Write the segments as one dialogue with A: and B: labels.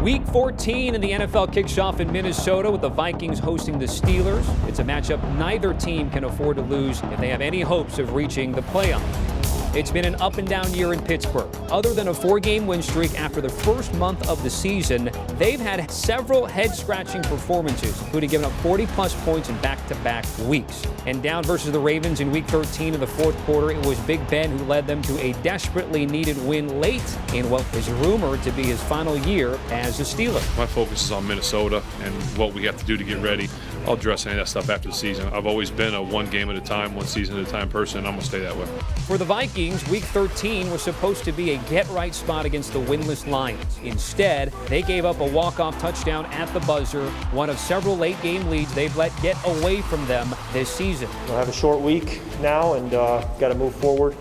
A: Week 14 in the NFL kicks off in Minnesota with the Vikings hosting the Steelers. It's a matchup neither team can afford to lose if they have any hopes of reaching the playoffs. It's been an up-and-down year in Pittsburgh. Other than a 4-game win streak after the first month of the season, they've had several head-scratching performances, including giving up 40-plus points in back-to-back weeks. And down versus the Ravens in Week 13 of the fourth quarter, it was Big Ben who led them to a desperately needed win late in what is rumored to be his final year as a Steeler.
B: My focus is on Minnesota and what we have to do to get ready. I'll address any of that stuff after the season. I've always been a one game at a time, one season at a time person, and I'm going to stay that way.
A: For the Vikings, Week 13 was supposed to be a get-right spot against the winless Lions. Instead, they gave up a walk-off touchdown at the buzzer, one of several late-game leads they've let get away from them this season.
C: We'll have a short week now and got to move forward.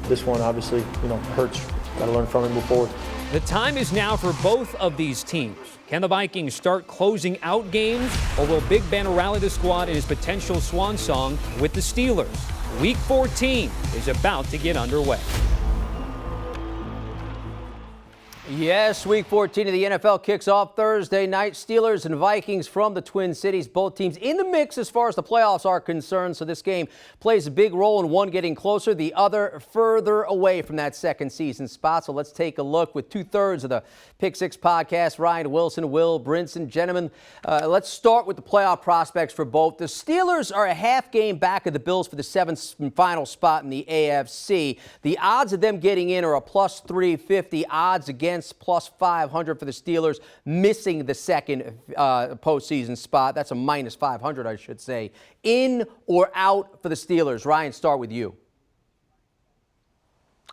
C: This one obviously, hurts. Got to learn from it and move forward.
A: The time is now for both of these teams. Can the Vikings start closing out games, or will Big Ben rally the squad in his potential swan song with the Steelers? Week 14 is about to get underway.
D: Yes, Week 14 of the NFL kicks off Thursday night. Steelers and Vikings from the Twin Cities, both teams in the mix as far as the playoffs are concerned. So this game plays a big role in one getting closer, the other further away from that second season spot. So let's take a look with 2/3 of the Pick Six podcast. Ryan, Wilson, Will Brinson. Gentlemen, let's start with the playoff prospects for both. The Steelers are a half game back of the Bills for the seventh and final spot in the AFC. The odds of them getting in are a plus 350, odds against plus 500 for the Steelers, missing the second postseason spot. That's a minus 500, I should say. In or out for the Steelers? Ryan, start with you.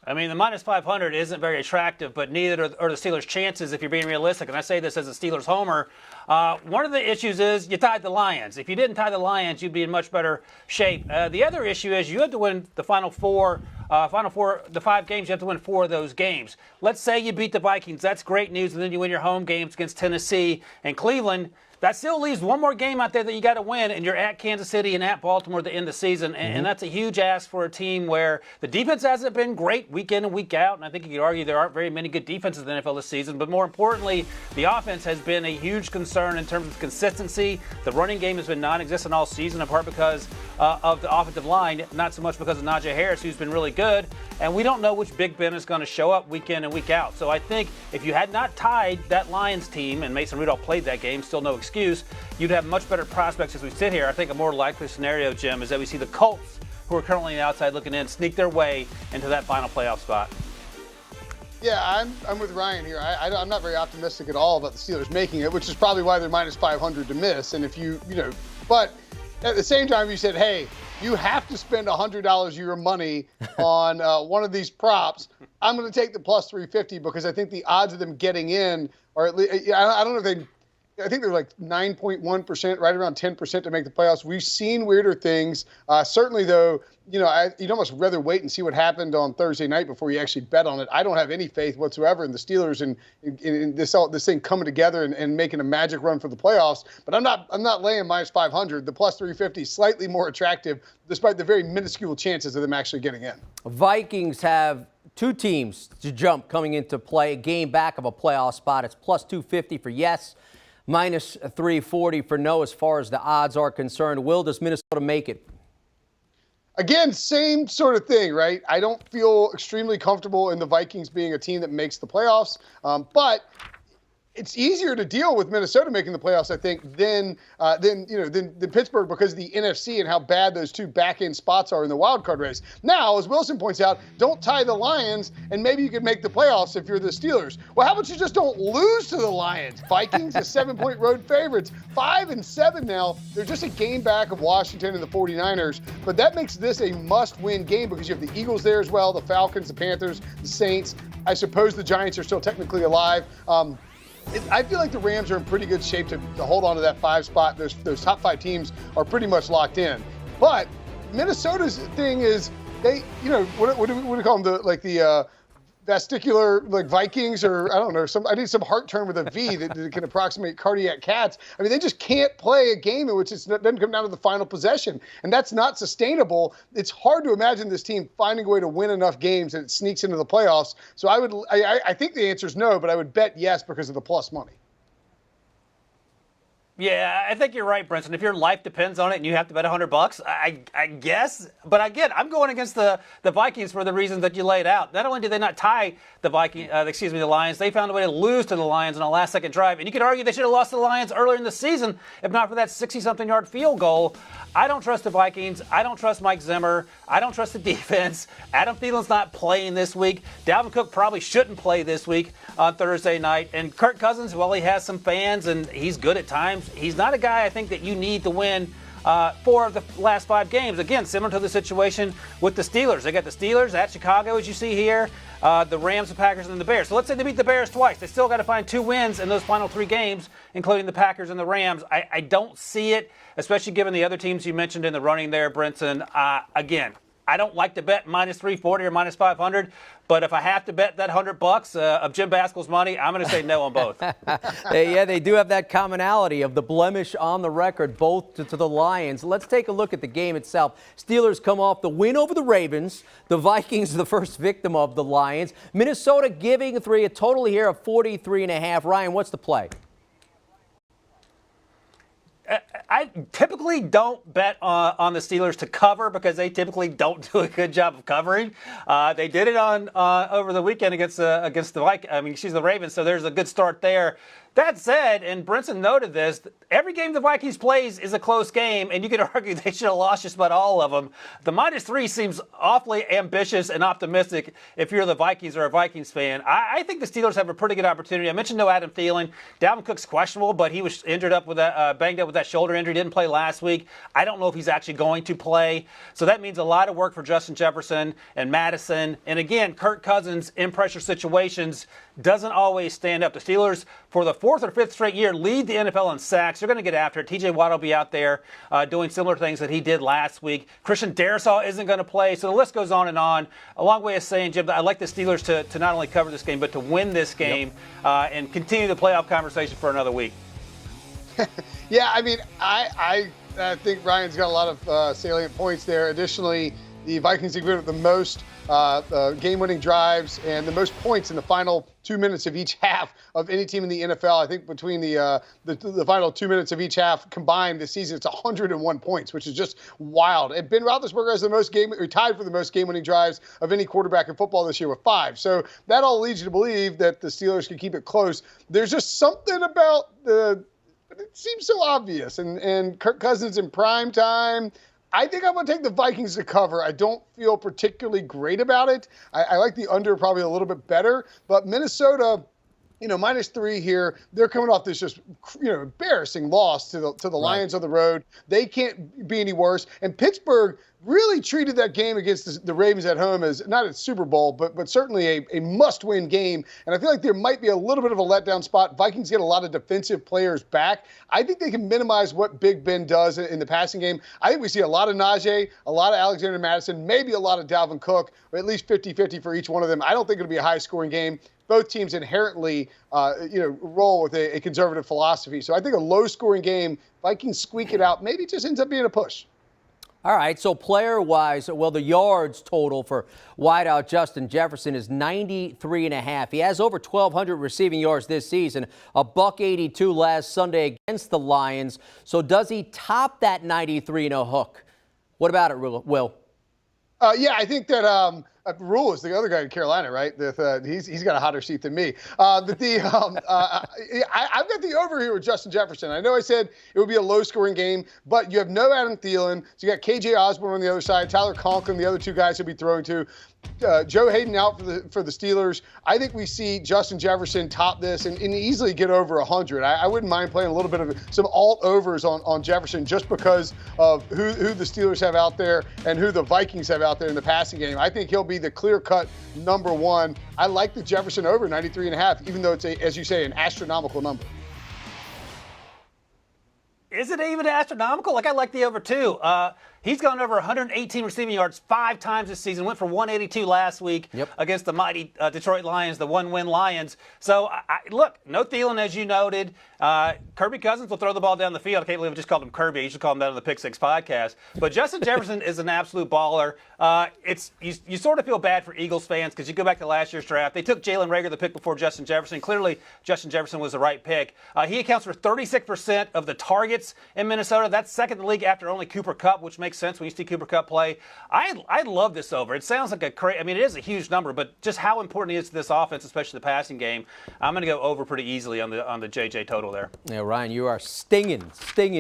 E: I mean, the minus 500 isn't very attractive, but neither are the Steelers' chances if you're being realistic. And I say this as a Steelers homer. One of the issues is you tied the Lions. If you didn't tie the Lions, you'd be in much better shape. The other issue is you have to win the final four, the 5 games. You have to win 4 of those games. Let's say you beat the Vikings. That's great news. And then you win your home games against Tennessee and Cleveland. That still leaves one more game out there that you got to win, and you're at Kansas City and at Baltimore at the end of the season, and that's a huge ask for a team where the defense hasn't been great week in and week out, and I think you could argue there aren't very many good defenses in the NFL this season, but more importantly, the offense has been a huge concern in terms of consistency. The running game has been non-existent all season, in part because of the offensive line, not so much because of Najee Harris, who's been really good, and we don't know which Big Ben is going to show up week in and week out. So I think if you had not tied that Lions team, and Mason Rudolph played that game, still no excuse, you'd have much better prospects as we sit here. I think a more likely scenario, Jim, is that we see the Colts, who are currently on the outside looking in, sneak their way into that final playoff spot.
F: Yeah, I'm with Ryan here. I'm not very optimistic at all about the Steelers making it, which is probably why they're minus 500 to miss. And if but at the same time, you said, hey, you have to spend $100 of your money on one of these props. I'm going to take the plus 350 because I think the odds of them getting in are at least, I don't know if I think they're like 9.1%, right around 10% to make the playoffs. We've seen weirder things. Certainly, though, you'd almost rather wait and see what happened on Thursday night before you actually bet on it. I don't have any faith whatsoever in the Steelers and in this thing coming together and making a magic run for the playoffs. But I'm not laying minus 500. The plus 350 is slightly more attractive, despite the very minuscule chances of them actually getting in.
D: Vikings have 2 teams to jump coming into play, a game back of a playoff spot. It's plus 250 for yes, minus 340 for no as far as the odds are concerned. Will, does Minnesota make it?
F: Again, same sort of thing, right? I don't feel extremely comfortable in the Vikings being a team that makes the playoffs, but it's easier to deal with Minnesota making the playoffs, I think, than Pittsburgh because of the NFC and how bad those 2 back-end spots are in the wild card race. Now, as Wilson points out, don't tie the Lions, and maybe you can make the playoffs if you're the Steelers. Well, how about you just don't lose to the Lions? Vikings are 7-point road favorites, 5-7 now. They're just a game back of Washington and the 49ers, but that makes this a must-win game because you have the Eagles there as well, the Falcons, the Panthers, the Saints. I suppose the Giants are still technically alive. I feel like the Rams are in pretty good shape to hold on to that 5 spot. Those top 5 teams are pretty much locked in. But Minnesota's thing is they, what do we call them? The vesticular Vikings, or I don't know, I need some heart term with a V that can approximate cardiac cats. I mean, they just can't play a game in which it doesn't come down to the final possession, and that's not sustainable. It's hard to imagine this team finding a way to win enough games that it sneaks into the playoffs. So I think the answer is no, but I would bet yes because of the plus money.
E: Yeah, I think you're right, Brinson. If your life depends on it and you have to bet $100, I guess. But again, I'm going against the Vikings for the reasons that you laid out. Not only did they not tie the the Lions, they found a way to lose to the Lions on a last-second drive. And you could argue they should have lost to the Lions earlier in the season if not for that 60-something-yard field goal. I don't trust the Vikings. I don't trust Mike Zimmer. I don't trust the defense. Adam Thielen's not playing this week. Dalvin Cook probably shouldn't play this week on Thursday night. And Kirk Cousins, well, he has some fans and he's good at times. He's not a guy I think that you need to win 4 of the last 5 games. Again, similar to the situation with the Steelers. They got the Steelers at Chicago, as you see here, the Rams, the Packers, and the Bears. So let's say they beat the Bears twice. They still got to find 2 wins in those final 3 games, including the Packers and the Rams. I don't see it, especially given the other teams you mentioned in the running there, Brinson. Again, I don't like to bet minus 340 or minus 500, but if I have to bet that $100 of Jim Baskel's money, I'm going to say no on both.
D: Yeah, they do have that commonality of the blemish on the record, both to the Lions. Let's take a look at the game itself. Steelers come off the win over the Ravens. The Vikings are the first victim of the Lions. Minnesota giving 3, a total here of 43.5. Ryan, what's the play?
E: I typically don't bet on the Steelers to cover because they typically don't do a good job of covering. They did it on over the weekend against the Ravens, so there's a good start there. That said, and Brinson noted this, every game the Vikings plays is a close game, and you could argue they should have lost just about all of them. The minus 3 seems awfully ambitious and optimistic if you're the Vikings or a Vikings fan. I think the Steelers have a pretty good opportunity. I mentioned no Adam Thielen. Dalvin Cook's questionable, but he was banged up with that shoulder injury. Didn't play last week. I don't know if he's actually going to play. So that means a lot of work for Justin Jefferson and Madison. And again, Kirk Cousins in pressure situations doesn't always stand up. The Steelers, for the 4th or 5th straight year, lead the NFL in sacks. They're going to get after it. TJ Watt will be out there doing similar things that he did last week. Christian Darrisaw isn't going to play. So the list goes on and on. A long way of saying, Jim, I'd like the Steelers to not only cover this game, but to win this game and continue the playoff conversation for another week.
F: Yeah, I mean, I think Ryan's got a lot of salient points there. Additionally, the Vikings have the most game-winning drives and the most points in the final 2 minutes of each half of any team in the NFL. I think between the final 2 minutes of each half combined this season, it's 101 points, which is just wild. And Ben Roethlisberger has tied for the most game-winning drives of any quarterback in football this year with 5. So that all leads you to believe that the Steelers can keep it close. There's just something about it seems so obvious. And Kirk Cousins in prime time, I think I'm going to take the Vikings to cover. I don't feel particularly great about it. I like the under probably a little bit better. But Minnesota, minus 3 here. They're coming off this just, embarrassing loss to the Lions on the road. They can't be any worse. And Pittsburgh really treated that game against the Ravens at home as not a Super Bowl, but certainly a must-win game. And I feel like there might be a little bit of a letdown spot. Vikings get a lot of defensive players back. I think they can minimize what Big Ben does in the passing game. I think we see a lot of Najee, a lot of Alexander Madison, maybe a lot of Dalvin Cook, or at least 50-50 for each one of them. I don't think it'll be a high-scoring game. Both teams inherently, roll with a conservative philosophy. So I think a low-scoring game, Vikings squeak it out, maybe it just ends up being a push.
D: All right, so player-wise, well, the yards total for wideout Justin Jefferson is 93.5. He has over 1,200 receiving yards this season, a $182 last Sunday against the Lions. So does he top that 93 in a hook? What about it, Will?
F: Yeah, I think that Rule is the other guy in Carolina, right? He's got a hotter seat than me. I've got the over here with Justin Jefferson. I know I said it would be a low-scoring game, but you have no Adam Thielen. So you got KJ Osborne on the other side, Tyler Conklin, the other 2 guys he'll be throwing to. Joe Hayden out for the Steelers. I think we see Justin Jefferson top this and easily get over 100. I wouldn't mind playing a little bit of some alt overs on Jefferson just because of who the Steelers have out there and who the Vikings have out there in the passing game. I think he'll be the clear-cut number 1. I like the Jefferson over 93.5, even though it's as you say, an astronomical number.
E: Is it even astronomical? I like the over too. He's gone over 118 receiving yards 5 times this season. Went for 182 last week against the mighty Detroit Lions, the one-win Lions. So, look, no Thielen, as you noted. Kirby Cousins will throw the ball down the field. I can't believe I just called him Kirby. You should call him that on the Pick Six podcast. But Justin Jefferson is an absolute baller. You sort of feel bad for Eagles fans because you go back to last year's draft. They took Jalen Reagor the pick before Justin Jefferson. Clearly, Justin Jefferson was the right pick. He accounts for 36% of the targets in Minnesota. That's second in the league after only Cooper Kupp, which makes sense when you see Cooper Kupp play. I love this over. It sounds like it is a huge number, but just how important it is to this offense, especially the passing game. I'm going to go over pretty easily on the JJ total there.
D: Yeah, Ryan, you are stinging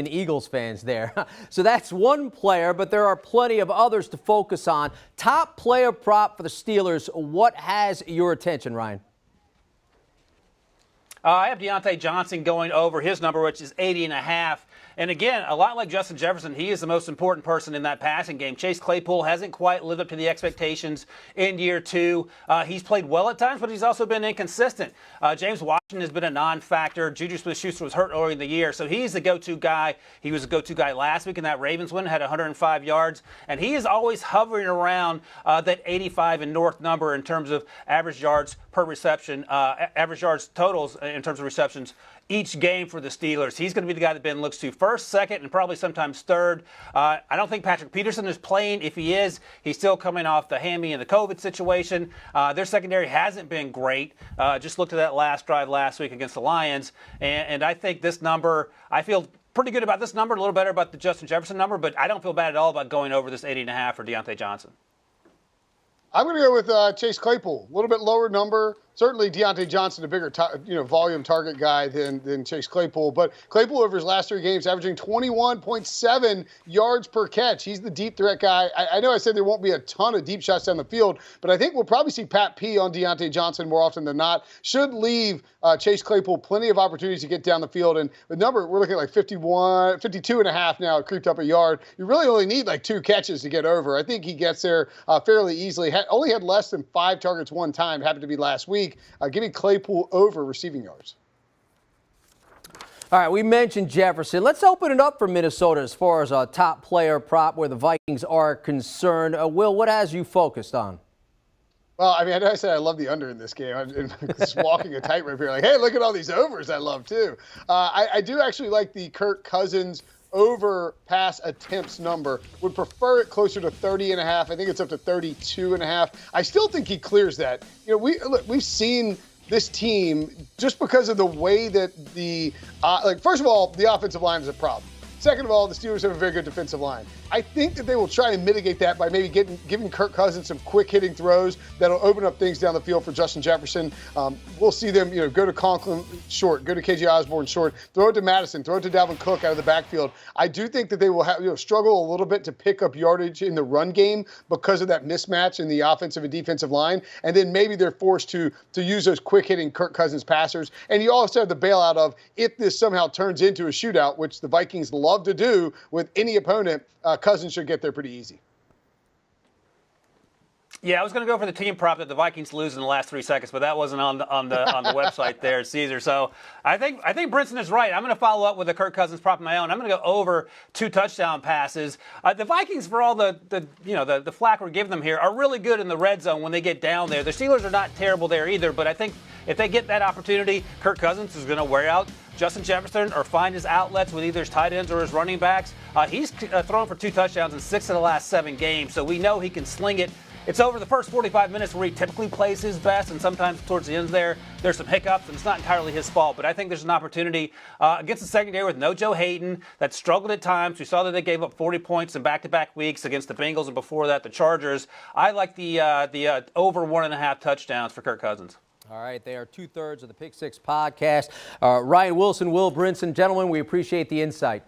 D: Eagles fans there. So that's one player, but there are plenty of others to focus on. Top player prop for the Steelers. What has your attention, Ryan?
E: I have Deontay Johnson going over his number, which is 80.5. And again, a lot like Justin Jefferson, he is the most important person in that passing game. Chase Claypool hasn't quite lived up to the expectations in year 2. He's played well at times, but he's also been inconsistent. James Washington has been a non-factor. Juju Smith-Schuster was hurt early in the year, so he's the go-to guy. He was a go-to guy last week in that Ravens win, had 105 yards. And he is always hovering around that 85 and north number in terms of average yards per reception, average yards totals in terms of receptions each game for the Steelers. He's going to be the guy that Ben looks to first, second, and probably sometimes third. I don't think Patrick Peterson is playing. If he is, he's still coming off the hammy and the COVID situation. Their secondary hasn't been great. Just looked at that last drive last week against the Lions. And I think this number, I feel pretty good about this number, a little better about the Justin Jefferson number, but I don't feel bad at all about going over this 80.5 for Deontay Johnson.
F: I'm going to go with Chase Claypool. A little bit lower number. Certainly Deontay Johnson, a bigger volume target guy than Chase Claypool. But Claypool over his last 3 games averaging 21.7 yards per catch. He's the deep threat guy. I know I said there won't be a ton of deep shots down the field, but I think we'll probably see Pat P on Deontay Johnson more often than not. Should leave Chase Claypool plenty of opportunities to get down the field. And the number, we're looking at like 52.5 now. It creeped up a yard. You really only need like 2 catches to get over. I think he gets there fairly easily. Only had less than 5 targets one time. Happened to be last week. Give me Claypool over receiving yards.
D: All right, we mentioned Jefferson. Let's open it up for Minnesota as far as a top player prop where the Vikings are concerned. Will, what has you focused on?
F: Well, I mean, I know I said I love the under in this game. I'm just walking a tightrope here like, hey, look at all these overs I love too. I do actually like the Kirk Cousins over pass attempts number. Would prefer it closer to 30.5. I think it's up to 32.5. I still think he clears that. We've seen this team just because of the way that first of all, the offensive line is a problem. Second of all, the Steelers have a very good defensive line. I think that they will try and mitigate that by maybe giving Kirk Cousins some quick hitting throws that'll open up things down the field for Justin Jefferson. We'll see them, go to Conklin short, go to KJ Osborne short, throw it to Madison, throw it to Dalvin Cook out of the backfield. I do think that they will have, struggle a little bit to pick up yardage in the run game because of that mismatch in the offensive and defensive line. And then maybe they're forced to use those quick hitting Kirk Cousins passers. And you also have the bailout of if this somehow turns into a shootout, which the Vikings love to do with any opponent, Cousins should get there pretty easy.
E: Yeah, I was going to go for the team prop that the Vikings lose in the last 3 seconds, but that wasn't on the website there, Caesar. So I think Brinson is right. I'm going to follow up with a Kirk Cousins prop of my own. I'm going to go over 2 touchdown passes. The Vikings, for all the flack we're giving them here, are really good in the red zone when they get down there. The Steelers are not terrible there either, but I think if they get that opportunity, Kirk Cousins is going to wear out Justin Jefferson or find his outlets with either his tight ends or his running backs. He's thrown for 2 touchdowns in 6 of the last 7 games, so we know he can sling it. It's over the first 45 minutes where he typically plays his best, and sometimes towards the end there's some hiccups, and it's not entirely his fault. But I think there's an opportunity against the secondary with no Joe Hayden that struggled at times. We saw that they gave up 40 points in back-to-back weeks against the Bengals and before that the Chargers. I like the over 1.5 touchdowns for Kirk Cousins.
D: All right, they are 2/3 of the Pick Six podcast. Ryan, Wilson, Will Brinson, gentlemen, we appreciate the insight.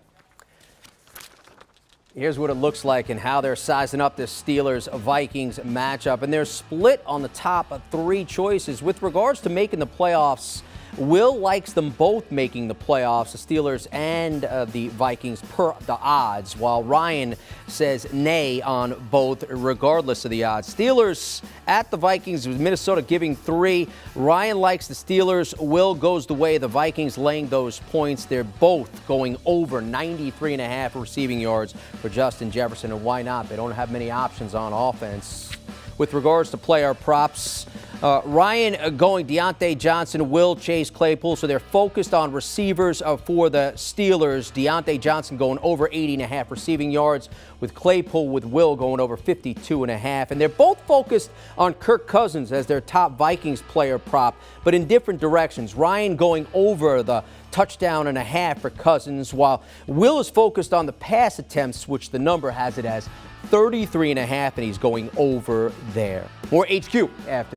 D: Here's what it looks like and how they're sizing up this Steelers-Vikings matchup. And they're split on the top 3 choices. With regards to making the playoffs, Will likes them both making the playoffs, the Steelers and the Vikings, per the odds, while Ryan says nay on both regardless of the odds. Steelers at the Vikings with Minnesota giving 3. Ryan likes the Steelers. Will goes the way of the Vikings, laying those points. They're both going over 93.5 receiving yards for Justin Jefferson, and why not? They don't have many options on offense. With regards to player props, Ryan going Deontay Johnson, Will Chase Claypool, so they're focused on receivers for the Steelers. Deontay Johnson going over 80.5 receiving yards, with Claypool with Will going over 52.5. And they're both focused on Kirk Cousins as their top Vikings player prop, but in different directions. Ryan going over the touchdown and a half for Cousins, while Will is focused on the pass attempts, which the number has it as 33.5, and he's going over there. More HQ after.